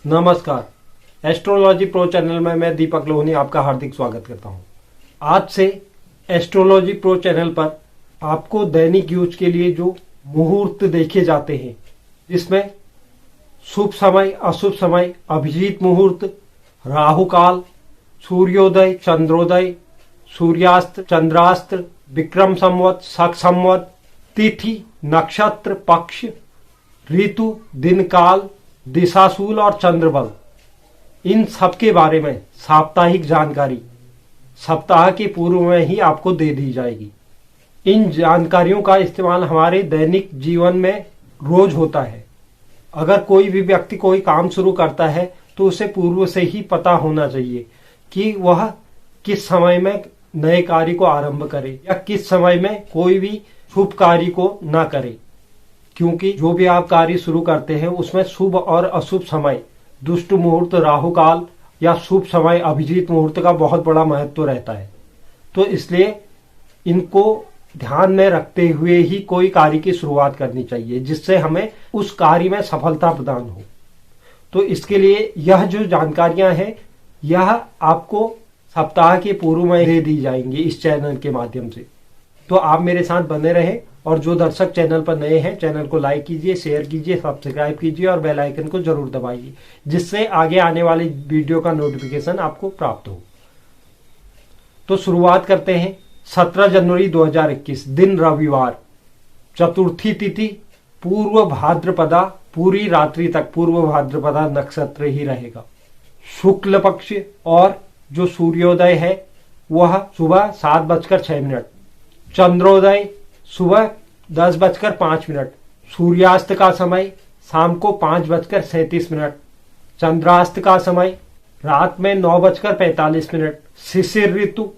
नमस्कार। Astrology pro channel में मैं दीपक लोहनी आपका हार्दिक स्वागत करता हूं। आज से एस्ट्रोलॉजी प्रो चैनल पर आपको दैनिक यूज के लिए जो मुहूर्त देखे जाते हैं, जिसमें शुभ समय, अशुभ समय, अभिजीत मुहूर्त, राहु काल, सूर्योदय, चंद्रोदय, सूर्यास्त, चंद्रास्त, विक्रम संवत, शक संवत, तिथि, नक्षत्र, पक्ष, ऋतु, दिन काल, दिशाशूल और चंद्रबल, इन सब के बारे में साप्ताहिक जानकारी सप्ताह के पूर्व में ही आपको दे दी जाएगी। इन जानकारियों का इस्तेमाल हमारे दैनिक जीवन में रोज होता है। अगर कोई भी व्यक्ति कोई काम शुरू करता है तो उसे पूर्व से ही पता होना चाहिए कि वह किस समय में नए कार्य को आरंभ करे या किस समय में कोई भी शुभ कार्य को न करे, क्योंकि जो भी आप कार्य शुरू करते हैं उसमें शुभ और अशुभ समय, दुष्ट मुहूर्त, राहु काल या शुभ समय, अभिजीत मुहूर्त का बहुत बड़ा महत्व रहता है। तो इसलिए इनको ध्यान में रखते हुए ही कोई कार्य की शुरुआत करनी चाहिए, जिससे हमें उस कार्य में सफलता प्रदान हो। तो इसके लिए यह जो जानकारियां हैं, यह आपको सप्ताह के पूर्व में दे दी जाएंगी इस चैनल के माध्यम से। तो आप मेरे साथ बने रहें, और जो दर्शक चैनल पर नए हैं, चैनल को लाइक कीजिए, शेयर कीजिए, सब्सक्राइब कीजिए और बेल आइकन को जरूर दबाइए, जिससे आगे आने वाली वीडियो का नोटिफिकेशन आपको प्राप्त हो। तो शुरुआत करते हैं। 17 जनवरी 2021, दिन रविवार, चतुर्थी तिथि पूर्व भाद्रपदा, पूरी रात्रि तक पूर्व भाद्रपदा नक्षत्र ही रहेगा। शुक्ल पक्ष और जो सूर्योदय है वह सुबह 7:06। चंद्रोदय सुबह 10:05। सूर्यास्त का समय शाम को 5:37। चंद्रास्त का समय रात में 9:45। शिशिर ऋतु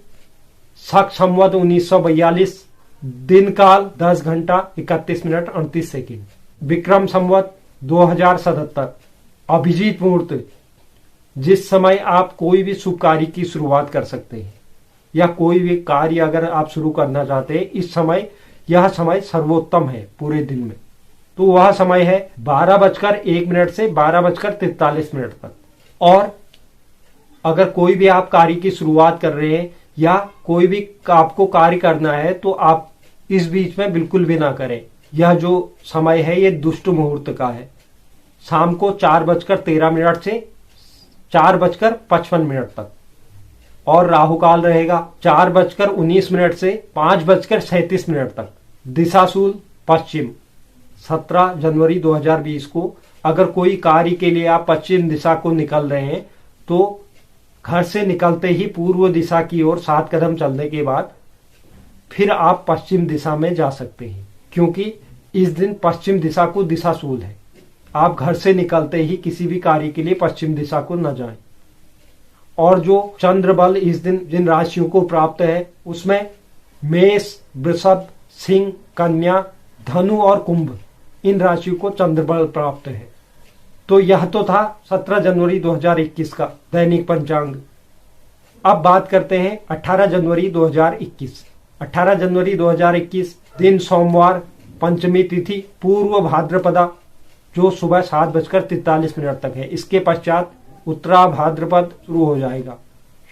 शक संवत 1942, दिन काल 10 घंटा 31 मिनट 38 सेकेंड। विक्रम संवत 2077। अभिजीत मुहूर्त, जिस समय आप कोई भी शुभ कार्य की शुरुआत कर सकते हैं या कोई भी कार्य अगर आप शुरू करना चाहते हैं, इस समय यह समय सर्वोत्तम है पूरे दिन में। तो वह समय है 12:01 से 12:43 तक। और अगर कोई भी आप कार्य की शुरुआत कर रहे हैं या कोई भी आपको कार्य करना है तो आप इस बीच में बिल्कुल भी ना करें। यह जो समय है ये दुष्ट मुहूर्त का है। शाम को 4:13 से 4:55 तक। और राहु काल रहेगा 4:19 से 5:37 तक। दिशाशूल पश्चिम। 17 जनवरी 2020 को अगर कोई कार्य के लिए आप पश्चिम दिशा को निकल रहे हैं तो घर से निकलते ही पूर्व दिशा की ओर 7 कदम चलने के बाद फिर आप पश्चिम दिशा में जा सकते हैं, क्योंकि इस दिन पश्चिम दिशा को दिशाशूल है। आप घर से निकलते ही किसी भी कार्य के लिए पश्चिम दिशा को न जाएं। और जो चंद्र बल इस दिन जिन राशियों को प्राप्त है उसमें मेष, वृषभ, सिंह, कन्या, धनु और कुंभ, इन राशियों को चंद्र बल प्राप्त है। तो यह तो था 17 जनवरी 2021 का दैनिक पंचांग। अब बात करते हैं 18 जनवरी 2021। 18 जनवरी 2021 दिन सोमवार, पंचमी तिथि पूर्व भाद्रपदा, जो सुबह 7:43 तक है। इसके पश्चात उत्तरा भाद्रपद शुरू हो जाएगा।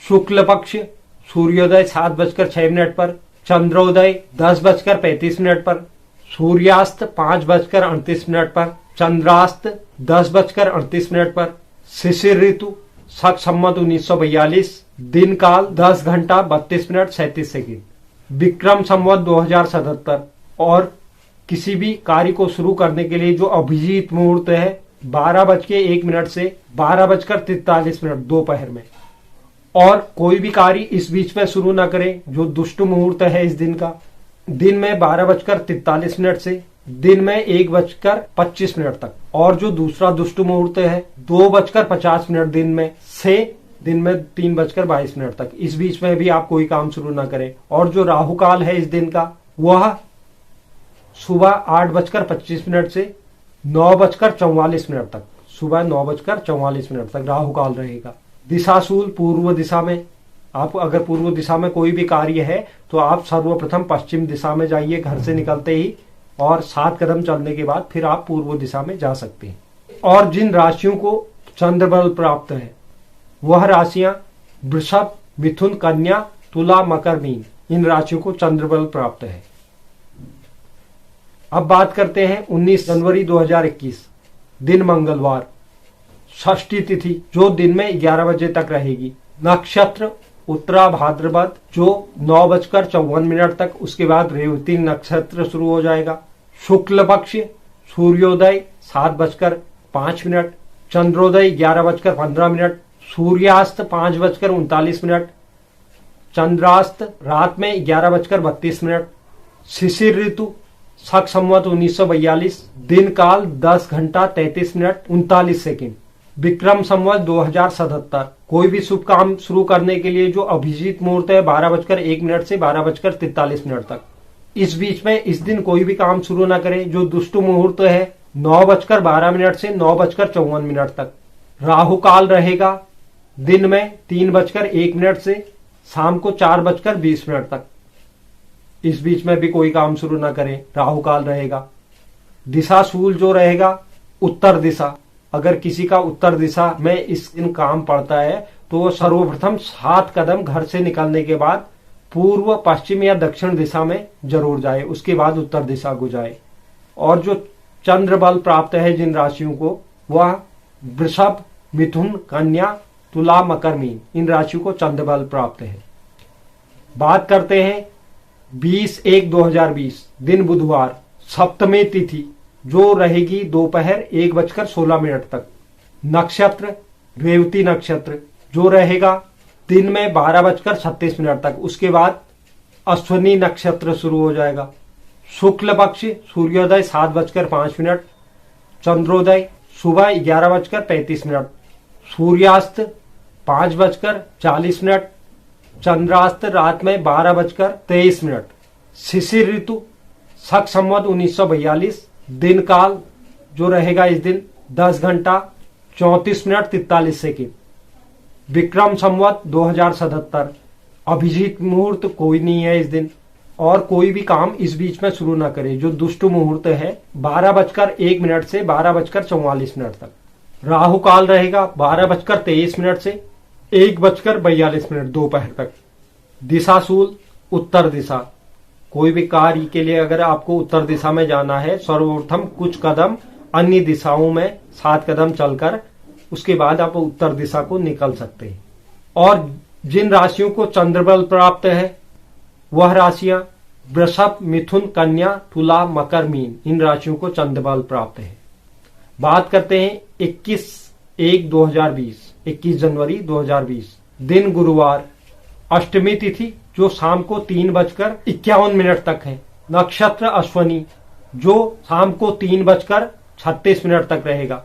शुक्ल पक्ष सूर्योदय 7:06 पर, चंद्रोदय 10:35 पर, सूर्यास्त 5:38 पर, चंद्रास्त 10:38 पर, शिशिर ऋतु शक संवत 1942, दिन काल 10 घंटा 32 मिनट 37 सेकेंड। विक्रम संवत 2077। और किसी भी कार्य को शुरू करने के लिए जो अभिजीत मुहूर्त है 12:01 से 12:43 दोपहर में। और कोई भी कार्य इस बीच में शुरू ना करें। जो दुष्ट मुहूर्त है इस दिन का, दिन में 12:43 से दिन में 1:25 तक। और जो दूसरा दुष्ट मुहूर्त है 2:50 दिन में से दिन में 3:22 तक। इस बीच में भी आप कोई काम शुरू ना करें। और जो राहु काल है इस दिन का, वह सुबह 8:25 से 9:44 तक, सुबह 9:44 तक राहु काल रहेगा। दिशाशूल पूर्व दिशा में। आप अगर पूर्व दिशा में कोई भी कार्य है तो आप सर्वप्रथम पश्चिम दिशा में जाइए घर से निकलते ही, और 7 कदम चलने के बाद फिर आप पूर्व दिशा में जा सकते हैं। और जिन राशियों को चंद्रबल प्राप्त है। वह राशियां वृषभ, मिथुन, कन्या, तुला, मकर, मीन, इन राशियों को चंद्रबल प्राप्त है। अब बात करते हैं 19 जनवरी 2021 दिन मंगलवार, षष्ठी तिथि जो दिन में 11 बजे तक रहेगी। नक्षत्र उत्तरा भाद्रपद जो 9:54 तक, उसके बाद रेवती नक्षत्र शुरू हो जाएगा। शुक्ल पक्ष सूर्योदय 7:05, चंद्रोदय 11:15, सूर्यास्त 5:39, चंद्रास्त रात में 11:32, शिशिर ऋतु शक संवत 1942, दिन काल 10 घंटा 33 मिनट 39 सेकेंड, विक्रम संवत 2077। कोई भी शुभ काम शुरू करने के लिए जो अभिजीत मुहूर्त है 12:01 से 12:43 तक। इस बीच में इस दिन कोई भी काम शुरू न करें। जो दुष्ट मुहूर्त है 9:12 से 9:54 तक। राहु काल रहेगा दिन में 3:01 से शाम को 4:20 तक। इस बीच में भी कोई काम शुरू न करें, राहु काल रहेगा। दिशा शूल जो रहेगा उत्तर दिशा। अगर किसी का उत्तर दिशा में इस दिन काम पड़ता है तो सर्वप्रथम 7 कदम घर से निकलने के बाद पूर्व, पश्चिम या दक्षिण दिशा में जरूर जाए, उसके बाद उत्तर दिशा को जाए। और जो चंद्र बल प्राप्त है जिन राशियों को, वह वृषभ, मिथुन, कन्या, तुला, मकर, मीन, इन राशियों को चंद्र बल प्राप्त है। बात करते हैं 20/1/2020 दिन बुधवार, सप्तमी तिथि जो रहेगी दोपहर 1:16 तक। नक्षत्र रेवती नक्षत्र जो रहेगा दिन में 12:36 तक, उसके बाद अश्विनी नक्षत्र शुरू हो जाएगा। शुक्ल पक्ष सूर्योदय 7:05, चंद्रोदय सुबह 11:35, सूर्यास्त 5:40, चंद्रास्त रात में 12:23, शिशिर ऋतु शक संवत 1942, दिन काल जो रहेगा इस दिन 10 घंटा 34 मिनट 43 सेकेंड, विक्रम संवत 2077। अभिजीत मुहूर्त कोई नहीं है इस दिन, और कोई भी काम इस बीच में शुरू ना करे। जो दुष्ट मुहूर्त है 12:01 से 12:44 तक। राहु काल रहेगा 12:23 से 1:42 दोपहर तक। दिशाशूल उत्तर दिशा। कोई भी कार्य के लिए अगर आपको उत्तर दिशा में जाना है, सर्वप्रथम कुछ कदम अन्य दिशाओं में 7 कदम चलकर उसके बाद आप उत्तर दिशा को निकल सकते हैं। और जिन राशियों को चंद्रबल प्राप्त है वह राशियां वृषभ, मिथुन, कन्या, तुला, मकर, मीन, इन राशियों को चंद्रबल प्राप्त है। बात करते हैं 21 जनवरी 2020 दिन गुरुवार, अष्टमी तिथि जो शाम को 3:51 तक है। नक्षत्र अश्वनी जो शाम को 3:36 तक रहेगा।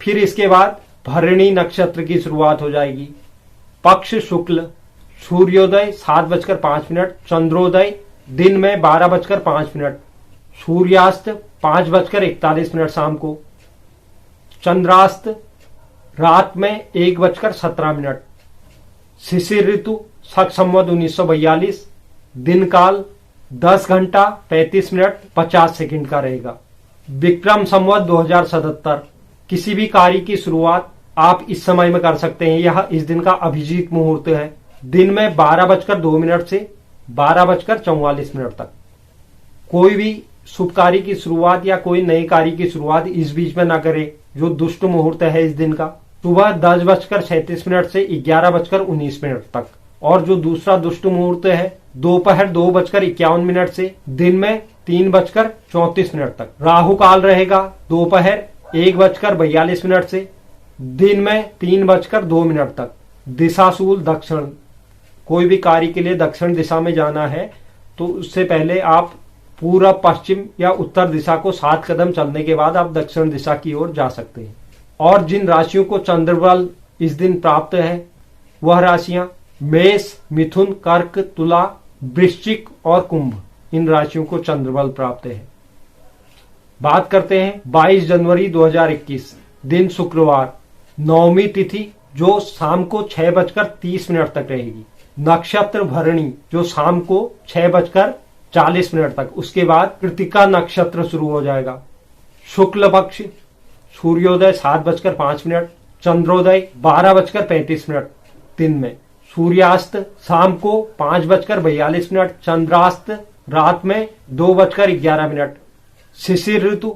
फिर इसके बाद भरणी नक्षत्र की शुरुआत हो जाएगी। पक्ष शुक्ल, सूर्योदय 7:05, चंद्रोदय दिन में 12:05, सूर्यास्त 5:41 शाम को, चंद्रास्त रात में 1:17, शिशिर ऋतु शक संवत 1942, दिन काल 10 घंटा 35 मिनट 50 सेकंड का रहेगा। विक्रम संवत 2077। किसी भी कार्य की शुरुआत आप इस समय में कर सकते हैं। यह इस दिन का अभिजीत मुहूर्त है। दिन में 12:02 से 12:44 तक। कोई भी शुभ कार्य की शुरुआत या कोई नए कार्य की शुरुआत इस बीच में ना करे। जो दुष्ट मुहूर्त है इस दिन का सुबह 10:37 से 11:19 तक। और जो दूसरा दुष्ट मुहूर्त है दोपहर 2:51 से दिन में 3:34 तक। राहु काल रहेगा दोपहर 1:42 से दिन में 3:02 तक। दिशाशूल दक्षिण। कोई भी कार्य के लिए दक्षिण दिशा में जाना है तो उससे पहले आप पूर्व, पश्चिम या उत्तर दिशा को 7 कदम चलने के बाद आप दक्षिण दिशा की ओर जा सकते हैं। और जिन राशियों को चंद्रबल इस दिन प्राप्त है वह राशियां मेष, मिथुन, कर्क, तुला, वृश्चिक और कुंभ, इन राशियों को चंद्रबल प्राप्त है। बात करते हैं 22 जनवरी 2021 दिन शुक्रवार, नवमी तिथि जो शाम को 6:30 तक रहेगी। नक्षत्र भरणी जो शाम को 6:40 तक। उसके बाद कृतिका नक्षत्र शुरू हो जाएगा। शुक्ल पक्ष सूर्योदय 7:05, चंद्रोदय 12:35 दिन में, सूर्यास्त शाम को 5:42, चंद्रास्त रात में 2:11, शिशिर ऋतु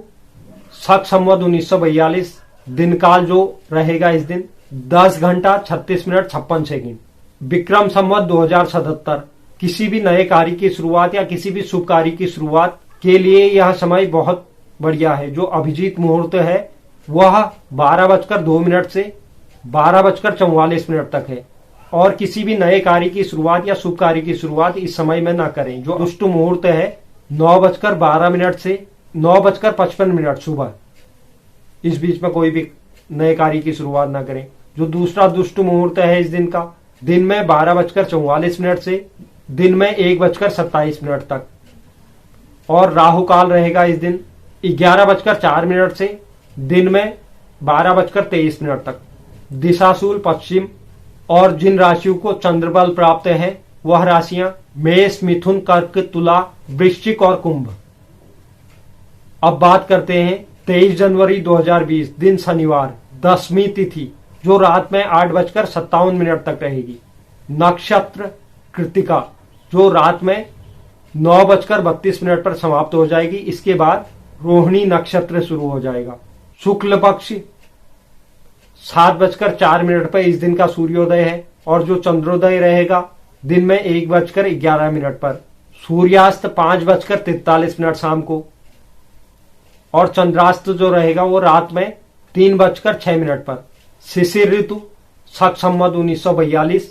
शक संवत 1942, दिन काल जो रहेगा इस दिन 10 घंटा 36 मिनट 56 सेकंड, विक्रम संवत 2077। किसी भी नए कार्य की शुरुआत या किसी भी शुभ कार्य की शुरुआत के लिए यह समय बहुत बढ़िया है। जो अभिजीत मुहूर्त है वह 12:02 से 12:44 तक है और किसी भी नए कार्य की शुरुआत या शुभ कार्य की शुरुआत इस समय में ना करें। जो दुष्ट मुहूर्त है 9:12 से 9:55 सुबह, इस बीच में कोई भी नए कार्य की शुरुआत ना करें। जो दूसरा दुष्ट मुहूर्त है इस दिन का, दिन में 12:44 से दिन में 1:27 तक, और राहु काल रहेगा इस दिन 11:04 से दिन में 12:23 तक, दिशाशूल पश्चिम। और जिन राशियों को चंद्रबल प्राप्त है वह राशियां मेष, मिथुन, कर्क, तुला, वृश्चिक और कुंभ। अब बात करते हैं 23 जनवरी 2020 दिन शनिवार, 10वीं तिथि जो रात में 8:57 तक रहेगी। नक्षत्र कृतिका जो रात में 9:32 पर समाप्त हो जाएगी। इसके बाद रोहिणी नक्षत्र शुरू हो जाएगा। शुक्ल पक्ष 7:04 पर इस दिन का सूर्योदय है और जो चंद्रोदय रहेगा दिन में 1:11 पर, सूर्यास्त 5:43 शाम को, और चंद्रास्त जो रहेगा वो रात में 3:06 पर। शिशिर ऋतु शक संवत 1942,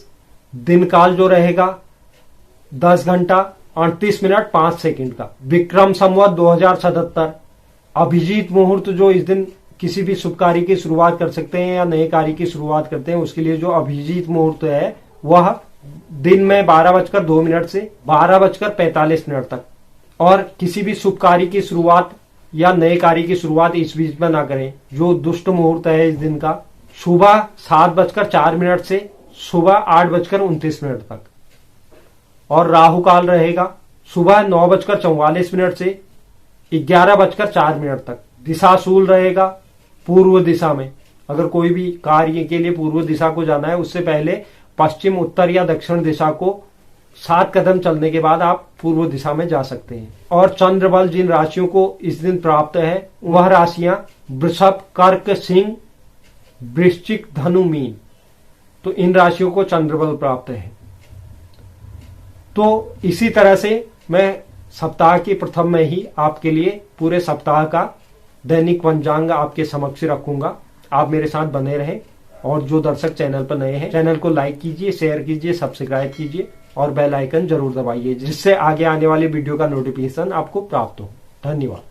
दिन काल जो रहेगा 10 घंटा 38 मिनट 5 सेकंड का। विक्रम संवत 2077। अभिजीत मुहूर्त जो इस दिन किसी भी शुभ कार्य की शुरुआत कर सकते हैं या नए कार्य की शुरुआत करते हैं, उसके लिए जो अभिजीत मुहूर्त है वह दिन में 12:02 से 12:45 तक, और किसी भी शुभ कार्य की शुरुआत या नए कार्य की शुरुआत इस बीच में ना करें। जो दुष्ट मुहूर्त है इस दिन का, सुबह 7:04 से सुबह 8:29 तक, और राहु काल रहेगा सुबह 9:44 से 11:04 तक। दिशाशूल रहेगा पूर्व दिशा में। अगर कोई भी कार्य के लिए पूर्व दिशा को जाना है उससे पहले पश्चिम, उत्तर या दक्षिण दिशा को 7 कदम चलने के बाद आप पूर्व दिशा में जा सकते हैं। और चंद्रबल जिन राशियों को इस दिन प्राप्त है वह राशियां वृषभ, कर्क, सिंह, वृश्चिक, धनु, मीन। तो इन राशियों को चंद्रबल प्राप्त है। तो इसी तरह से मैं सप्ताह के प्रथम में ही आपके लिए पूरे सप्ताह का दैनिक पंचांग आपके समक्ष रखूंगा। आप मेरे साथ बने रहें, और जो दर्शक चैनल पर नए हैं चैनल को लाइक कीजिए, शेयर कीजिए, सब्सक्राइब कीजिए और बेल आइकन जरूर दबाइए, जिससे आगे आने वाले वीडियो का नोटिफिकेशन आपको प्राप्त हो। धन्यवाद।